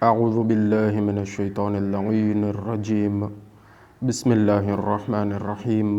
اعوذ باللہ من الشیطان اللعین الرجیم بسم اللہ الرحمن الرحیم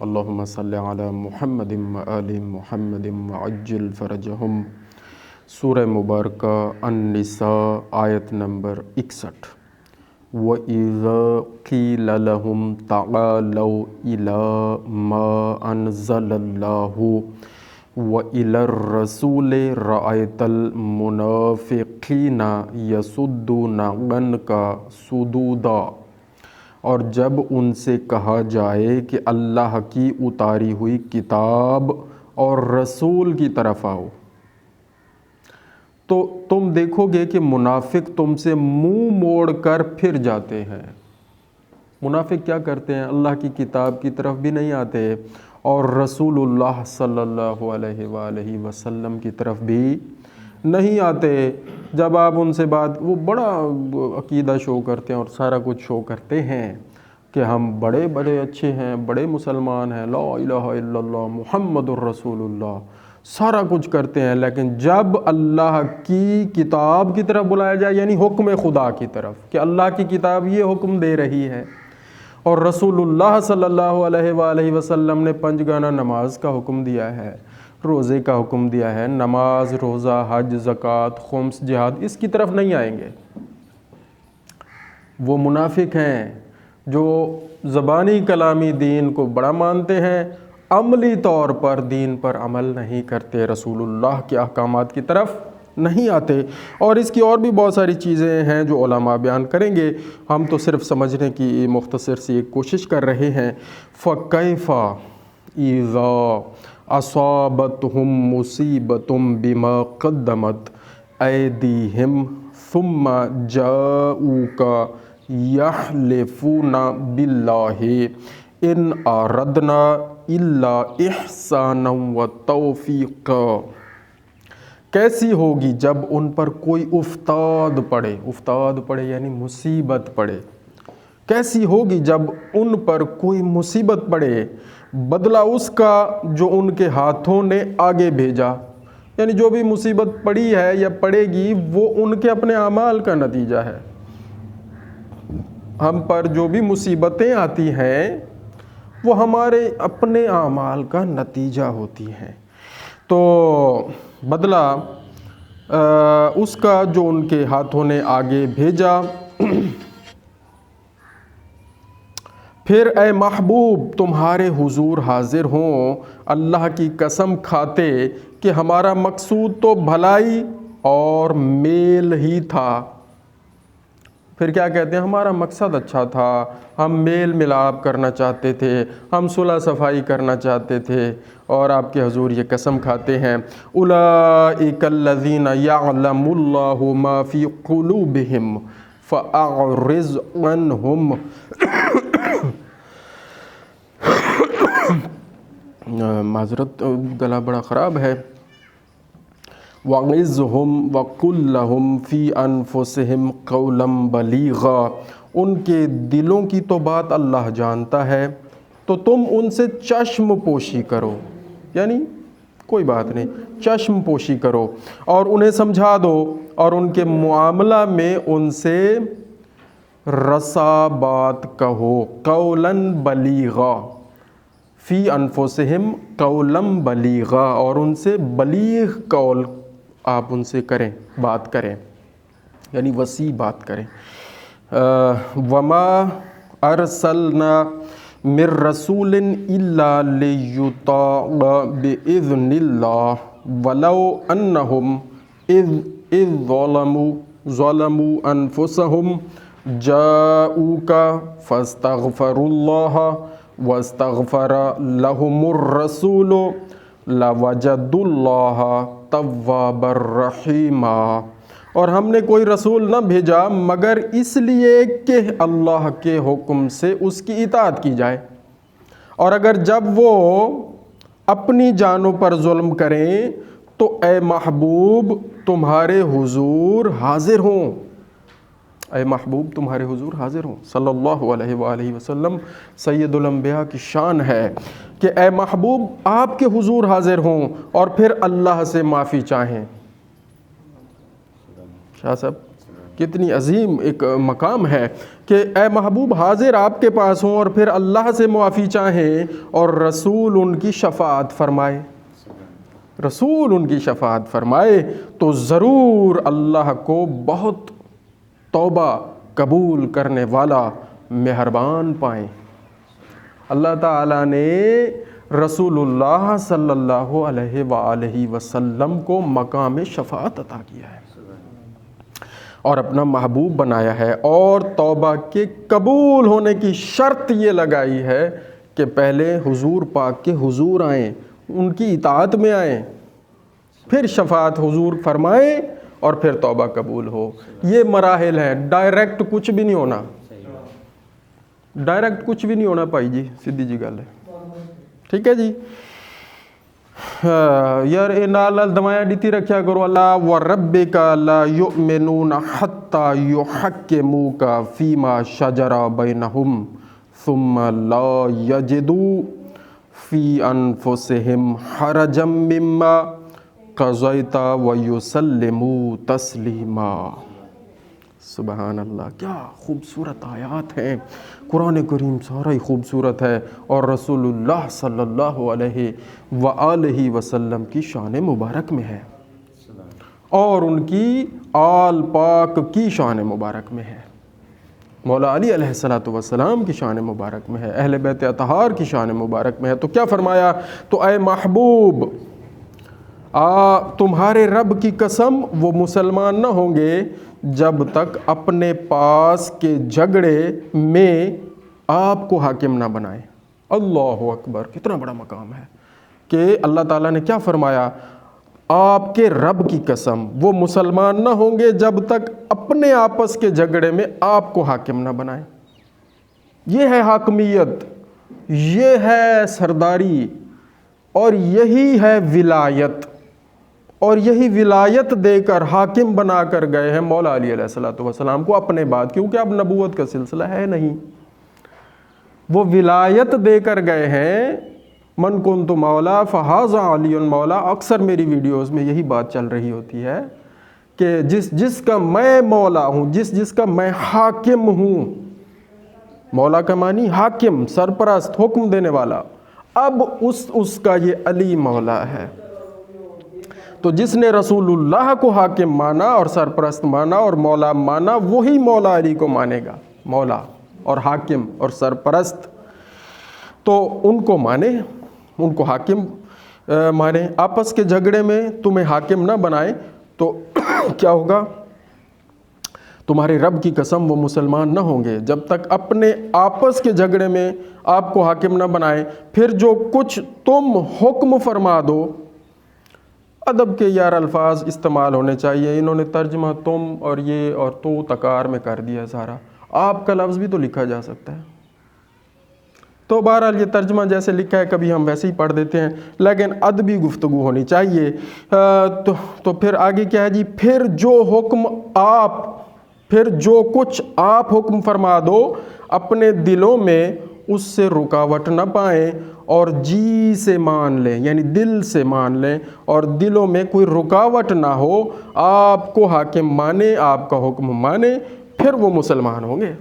اللہم صلی علی محمد وآل محمد وعجل فرجہم۔ سورہ مبارکہ النساء آیت نمبر 61۔ وَإِذَا قِيلَ لَهُمْ تَعَالَوْا إِلَىٰ مَا أَنزَلَ اللَّهُ وَإِلَى الرَّسُولِ رَأَيْتَ الْمُنَافِقِينَ يَصُدُّونَ عَنْكَ صُدُودًا، اور جب ان سے کہا جائے کہ اللہ کی اتاری ہوئی کتاب اور رسول کی طرف آؤ، تو تم دیکھو گے کہ منافق تم سے منہ موڑ کر پھر جاتے ہیں۔ منافق کیا کرتے ہیں؟ اللہ کی کتاب کی طرف بھی نہیں آتے اور رسول اللہ صلی اللہ علیہ وآلہ وسلم کی طرف بھی نہیں آتے۔ جب آپ ان سے وہ بڑا عقیدہ شو کرتے ہیں اور سارا کچھ شو کرتے ہیں کہ ہم بڑے بڑے اچھے ہیں، بڑے مسلمان ہیں، لا الہ الا اللہ محمد الرسول اللہ، سارا کچھ کرتے ہیں، لیکن جب اللہ کی کتاب کی طرف بلایا جائے، یعنی حکم خدا کی طرف کہ اللہ کی کتاب یہ حکم دے رہی ہے اور رسول اللہ صلی اللہ علیہ وآلہ وسلم نے 5 گانہ نماز کا حکم دیا ہے، روزے کا حکم دیا ہے، نماز، روزہ، حج، زکوٰۃ، خمس، جہاد، اس کی طرف نہیں آئیں گے۔ وہ منافق ہیں جو زبانی کلامی دین کو بڑا مانتے ہیں، عملی طور پر دین پر عمل نہیں کرتے، رسول اللہ کے احکامات کی طرف نہیں آتے۔ اور اس کی اور بھی بہت ساری چیزیں ہیں جو علماء بیان کریں گے، ہم تو صرف سمجھنے کی مختصر سی ایک کوشش کر رہے ہیں۔ فَكَيْفَ إِذَا أَصَابَتْهُم مُّصِيبَةٌ بِمَا قَدَّمَتْ أَيْدِيهِمْ ثُمَّ جَاءُوكَ يَحْلِفُونَ بِاللَّهِ إِنْ أَرَدْنَا إِلَّا إِحْسَانًا وَتَوْفِيقًا۔ کیسی ہوگی جب ان پر کوئی افتاد پڑے یعنی مصیبت پڑے، کیسی ہوگی جب ان پر کوئی مصیبت پڑے، بدلہ اس کا جو ان کے ہاتھوں نے آگے بھیجا، یعنی جو بھی مصیبت پڑی ہے یا پڑے گی وہ ان کے اپنے اعمال کا نتیجہ ہے۔ ہم پر جو بھی مصیبتیں آتی ہیں وہ ہمارے اپنے اعمال کا نتیجہ ہوتی ہیں، تو بدلہ اس کا جو ان کے ہاتھوں نے آگے بھیجا۔ پھر اے محبوب تمہارے حضور حاضر ہوں اللہ کی قسم کھاتے کہ ہمارا مقصود تو بھلائی اور میل ہی تھا۔ پھر کیا کہتے ہیں؟ ہمارا مقصد اچھا تھا، ہم میل ملاپ کرنا چاہتے تھے، ہم صلح صفائی کرنا چاہتے تھے، اور آپ کے حضور یہ قسم کھاتے ہیں اولئک الذین یعلم اللہ ما فی قلوبہم فاعرض عنہم۔ معذرت، گلا بڑا خراب ہے۔ وَعِظْهُمْ وَقُلْ لَهُمْ فِي أَنفُسِهِمْ قَوْلًا بَلِيغًا۔ ان کے دلوں کی تو بات اللہ جانتا ہے، تو تم ان سے چشم پوشی کرو، یعنی کوئی بات نہیں، چشم پوشی کرو اور انہیں سمجھا دو، اور ان کے معاملہ میں ان سے رسا بات کہو۔ قولاً بلیغا، فی انفسہم قولاً بلیغا، اور ان سے بلیغ قول آپ ان سے کریں، بات کریں، یعنی وسیع بات کریں۔ وما ارسلنا من رسول الا لیطاع باذن اللہ ولو انہم اذ ظلموا انفسہم جاءوک فاستغفروا اللہ واستغفر لهم الرسول لوجدوا اللہ توابا رحیما۔ اور ہم نے کوئی رسول نہ بھیجا مگر اس لیے کہ اللہ کے حکم سے اس کی اطاعت کی جائے، اور اگر جب وہ اپنی جانوں پر ظلم کریں تو اے محبوب تمہارے حضور حاضر ہوں، اے محبوب تمہارے حضور حاضر ہوں۔ صلی اللہ علیہ وآلہ وسلم سید الانبیاء کی شان ہے کہ اے محبوب آپ کے حضور حاضر ہوں اور پھر اللہ سے معافی چاہیں۔ شاہ صاحب کتنی عظیم ایک مقام ہے کہ اے محبوب حاضر آپ کے پاس ہوں اور پھر اللہ سے معافی چاہیں اور رسول ان کی شفاعت فرمائے، رسول ان کی شفاعت فرمائے تو ضرور اللہ کو بہت توبہ قبول کرنے والا مہربان پائیں۔ اللہ تعالیٰ نے رسول اللہ صلی اللہ علیہ وآلہ وسلم کو مقام شفاعت عطا کیا ہے اور اپنا محبوب بنایا ہے، اور توبہ کے قبول ہونے کی شرط یہ لگائی ہے کہ پہلے حضور پاک کے حضور آئیں، ان کی اطاعت میں آئیں، پھر شفاعت حضور فرمائیں اور پھر توبہ قبول ہو۔ یہ مراحل ہیں، ڈائریکٹ کچھ بھی نہیں ہونا، ڈائریکٹ کچھ بھی نہیں ہونا بھائی جی، سیدھی جی گل ہے، ٹھیک ہے جی۔ یار اے نال دمایا ڈیتی رکھیا کرو، اللہ وَرَبِّكَ لَا يُؤْمِنُونَ حَتَّى يُحَكِّمُوكَ فِيمَا شَجَرَ بَيْنَهُمْ ثُمَّ لَا يَجِدُوا فِي أَنفُسِهِمْ حَرَجًا مِّمَّا قَضَيْتَ وَيُسَلِّمُوا تَسْلِيمًا۔ سبحان اللہ، کیا خوبصورت آیات ہیں، قرآن کریم سارا ہی خوبصورت ہے، اور رسول اللہ صلی اللہ علیہ وآلہ وسلم کی شان مبارک میں ہے، اور ان کی آل پاک کی شان مبارک میں ہے، مولا علی علیہ السلام کی شان مبارک میں ہے، اہل بیت اطہار کی شان مبارک میں ہے۔ تو کیا فرمایا؟ تو اے محبوب تمہارے رب کی قسم وہ مسلمان نہ ہوں گے جب تک اپنے پاس کے جھگڑے میں آپ کو حاکم نہ بنائیں۔ اللہ اکبر، کتنا بڑا مقام ہے کہ اللہ تعالیٰ نے کیا فرمایا؟ آپ کے رب کی قسم وہ مسلمان نہ ہوں گے جب تک اپنے آپس کے جھگڑے میں آپ کو حاکم نہ بنائیں۔ یہ ہے حاکمیت، یہ ہے سرداری، اور یہی ہے ولایت، اور یہی ولایت دے کر حاکم بنا کر گئے ہیں مولا علی علیہ السلام کو اپنے بعد، کیونکہ اب نبوت کا سلسلہ ہے نہیں، وہ ولایت دے کر گئے ہیں۔ من کنت مولا فہذا علی مولا، اکثر میری ویڈیوز میں یہی بات چل رہی ہوتی ہے کہ جس کا میں مولا ہوں، جس کا میں حاکم ہوں، مولا کا معنی حاکم، سرپرست، حکم دینے والا، اب اس کا یہ علی مولا ہے۔ تو جس نے رسول اللہ کو حاکم مانا اور سرپرست مانا اور مولا مانا، وہی مولا علی کو مانے گا، مولا اور حاکم اور سرپرست۔ تو ان کو مانے، ان کو حاکم مانے، آپس کے جھگڑے میں تمہیں حاکم نہ بنائے تو کیا ہوگا؟ تمہارے رب کی قسم وہ مسلمان نہ ہوں گے جب تک اپنے آپس کے جھگڑے میں آپ کو حاکم نہ بنائیں، پھر جو کچھ تم حکم فرما دو۔ ادب کے یار الفاظ استعمال ہونے چاہیے، انہوں نے ترجمہ تم اور یہ اور تو تکار میں کر دیا سارا، آپ کا لفظ بھی تو لکھا جا سکتا ہے۔ تو بہرحال یہ ترجمہ جیسے لکھا ہے کبھی ہم ویسے ہی پڑھ دیتے ہیں، لیکن ادبی گفتگو ہونی چاہیے۔ تو پھر آگے کیا ہے جی؟ پھر جو کچھ آپ حکم فرما دو اپنے دلوں میں اس سے رکاوٹ نہ پائیں اور جی سے مان لیں، یعنی دل سے مان لیں اور دلوں میں کوئی رکاوٹ نہ ہو، آپ کو حاکم مانے، آپ کا حکم مانے، پھر وہ مسلمان ہوں گے،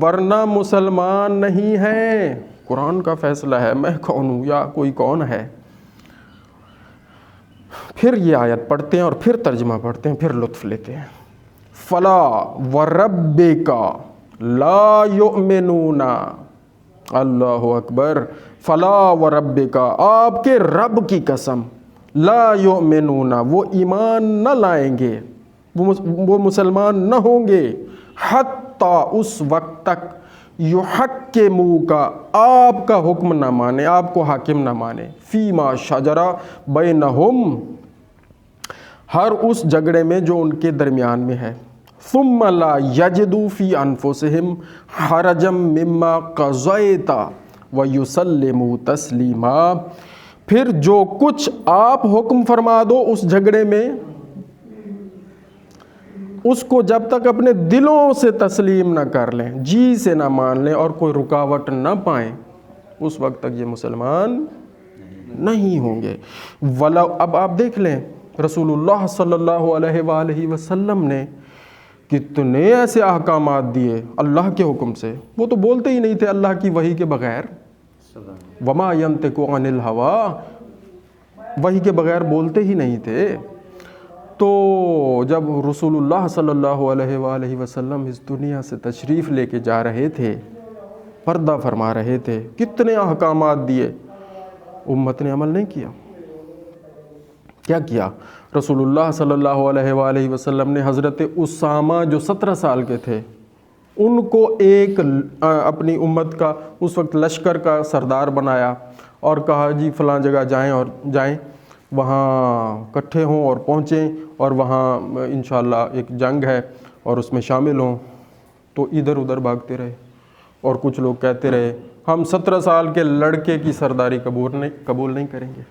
ورنہ مسلمان نہیں ہیں۔ قرآن کا فیصلہ ہے، میں کون ہوں یا کوئی کون ہے؟ پھر یہ آیت پڑھتے ہیں اور پھر ترجمہ پڑھتے ہیں، پھر لطف لیتے ہیں۔ فلا وربک لا یؤمنون، اللہ اکبر، فلا وربک، آپ کے رب کی قسم، لا یؤمنون، وہ ایمان نہ لائیں گے، وہ مسلمان نہ ہوں گے، حتیٰ اس وقت تک یحکموک، آپ کا حکم نہ مانے، آپ کو حاکم نہ مانے، فیما شجر بینہم، ہر اس جھگڑے میں جو ان کے درمیان میں ہے، ثم لا یجدوا فی انفسہم حرجا مما قضیت ویسلموا تسلیما، پھر جو کچھ آپ حکم فرما دو اس جھگڑے میں، اس کو جب تک اپنے دلوں سے تسلیم نہ کر لیں، جی سے نہ مان لیں اور کوئی رکاوٹ نہ پائیں، اس وقت تک یہ مسلمان نہیں ہوں گے۔ ولو، اب آپ دیکھ لیں رسول اللہ صلی اللہ علیہ وآلہ وسلم نے کتنے ایسے احکامات دیے اللہ کے حکم سے، وہ تو بولتے ہی نہیں تھے اللہ کی وحی کے بغیر، وما ینطق عن الہوی، وحی کے بغیر بولتے ہی نہیں تھے۔ تو جب رسول اللہ صلی اللہ علیہ وآلہ وسلم اس دنیا سے تشریف لے کے جا رہے تھے، پردہ فرما رہے تھے، کتنے احکامات دیے، امت نے عمل نہیں کیا۔ کیا کیا؟ رسول اللہ صلی اللہ علیہ وآلہ وسلم نے حضرت اسامہ جو 17 سال کے تھے، ان کو ایک اپنی امت کا اس وقت لشکر کا سردار بنایا اور کہا جی فلاں جگہ جائیں وہاں اکٹھے ہوں اور پہنچیں اور وہاں انشاءاللہ ایک جنگ ہے اور اس میں شامل ہوں۔ تو ادھر ادھر بھاگتے رہے اور کچھ لوگ کہتے رہے ہم 17 سال کے لڑکے کی سرداری قبول نہیں کریں گے۔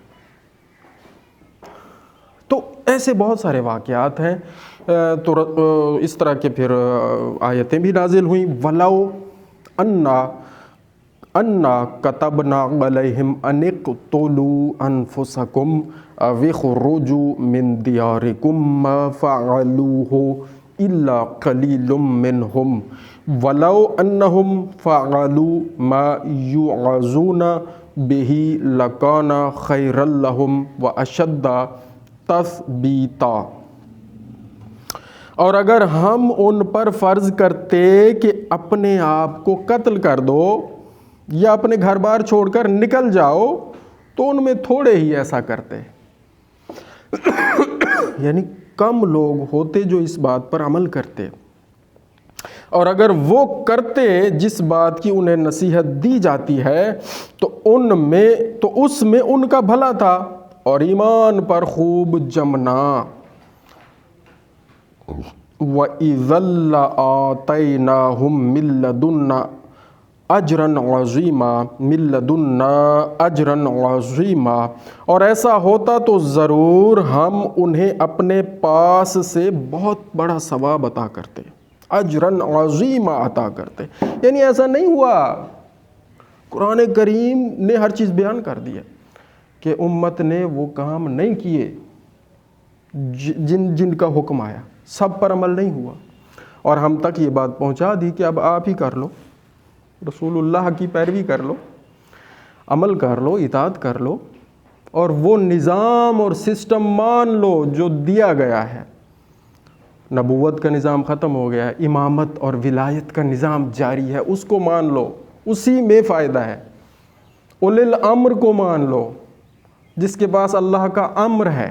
تو ایسے بہت سارے واقعات ہیں۔ تو اس طرح کے پھر آیتیں بھی نازل ہوئیں، وَلَوْ أَنَّا كَتَبْنَا عَلَيْهِمْ أَنِ اقْتُلُوا أَنفُسَكُمْ أَوِ اخْرُجُوا مِنْ دِيَارِكُمْ مَا فَعَلُوهُ إِلَّا قَلِيلٌ مِّنْهُمْ وَلَوْ أَنَّهُمْ فَعَلُوا مَا يُوعَظُونَ بِهِ لَكَانَ خَيْرًا لَهُمْ وَأَشَدَّ تثبیتا۔ اور اگر ہم ان پر فرض کرتے کہ اپنے آپ کو قتل کر دو یا اپنے گھر بار چھوڑ کر نکل جاؤ تو ان میں تھوڑے ہی ایسا کرتے، یعنی کم لوگ ہوتے جو اس بات پر عمل کرتے، اور اگر وہ کرتے جس بات کی انہیں نصیحت دی جاتی ہے تو اس میں ان کا بھلا تھا اور ایمان پر خوب جمنا۔ وَإِذًا لَآتَيْنَاهُم مِّن لَّدُنَّا أَجْرًا عَظِيمًا، اور ایسا ہوتا تو ضرور ہم انہیں اپنے پاس سے بہت بڑا ثواب عطا کرتے، اجرًا عظیما عطا کرتے۔ یعنی ایسا نہیں ہوا، قرآن کریم نے ہر چیز بیان کر دی ہے کہ امت نے وہ کام نہیں کیے جن کا حکم آیا، سب پر عمل نہیں ہوا، اور ہم تک یہ بات پہنچا دی کہ اب آپ ہی کر لو، رسول اللہ کی پیروی کر لو، عمل کر لو، اطاعت کر لو، اور وہ نظام اور سسٹم مان لو جو دیا گیا ہے۔ نبوت کا نظام ختم ہو گیا ہے، امامت اور ولایت کا نظام جاری ہے، اس کو مان لو، اسی میں فائدہ ہے۔ اولِ الامر کو مان لو، جس کے پاس اللہ کا امر ہے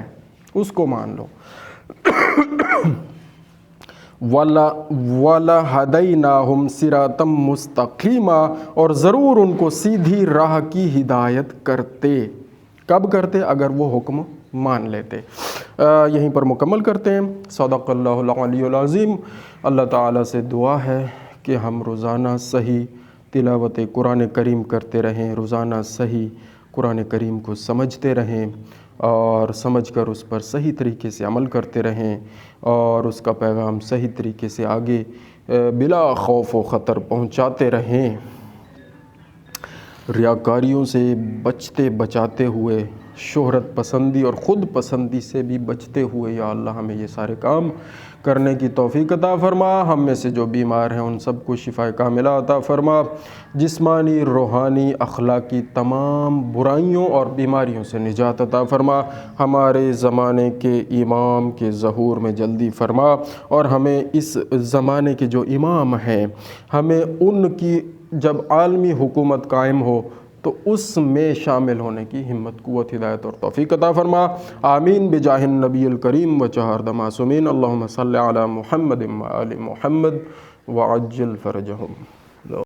اس کو مان لو۔ وَلَهَدَيْنَاهُمْ صِرَاطًا مُسْتَقِيمًا، اور ضرور ان کو سیدھی راہ کی ہدایت کرتے۔ کب کرتے؟ اگر وہ حکم مان لیتے۔ یہیں پر مکمل کرتے ہیں۔ صدق اللہ العلی العظیم۔ اللہ تعالیٰ سے دعا ہے کہ ہم روزانہ صحیح تلاوت قرآن کریم کرتے رہیں، روزانہ صحیح قرآن کریم کو سمجھتے رہیں اور سمجھ کر اس پر صحیح طریقے سے عمل کرتے رہیں اور اس کا پیغام صحیح طریقے سے آگے بلا خوف و خطر پہنچاتے رہیں، ریاکاریوں سے بچاتے ہوئے، شہرت پسندی اور خود پسندی سے بھی بچتے ہوئے۔ یا اللہ ہمیں یہ سارے کام کرنے کی توفیق عطا فرما، ہم میں سے جو بیمار ہیں ان سب کو شفا کاملہ عطا فرما، جسمانی، روحانی، اخلاقی تمام برائیوں اور بیماریوں سے نجات عطا فرما، ہمارے زمانے کے امام کے ظہور میں جلدی فرما، اور ہمیں اس زمانے کے جو امام ہیں ہمیں ان کی جب عالمی حکومت قائم ہو تو اس میں شامل ہونے کی ہمت، قوت، ہدایت اور توفیق عطا فرما۔ آمین بجاہ النبی الکریم و چہارد معصومین۔ اللہم صلی علی محمد و آل محمد وعجل فرجہم۔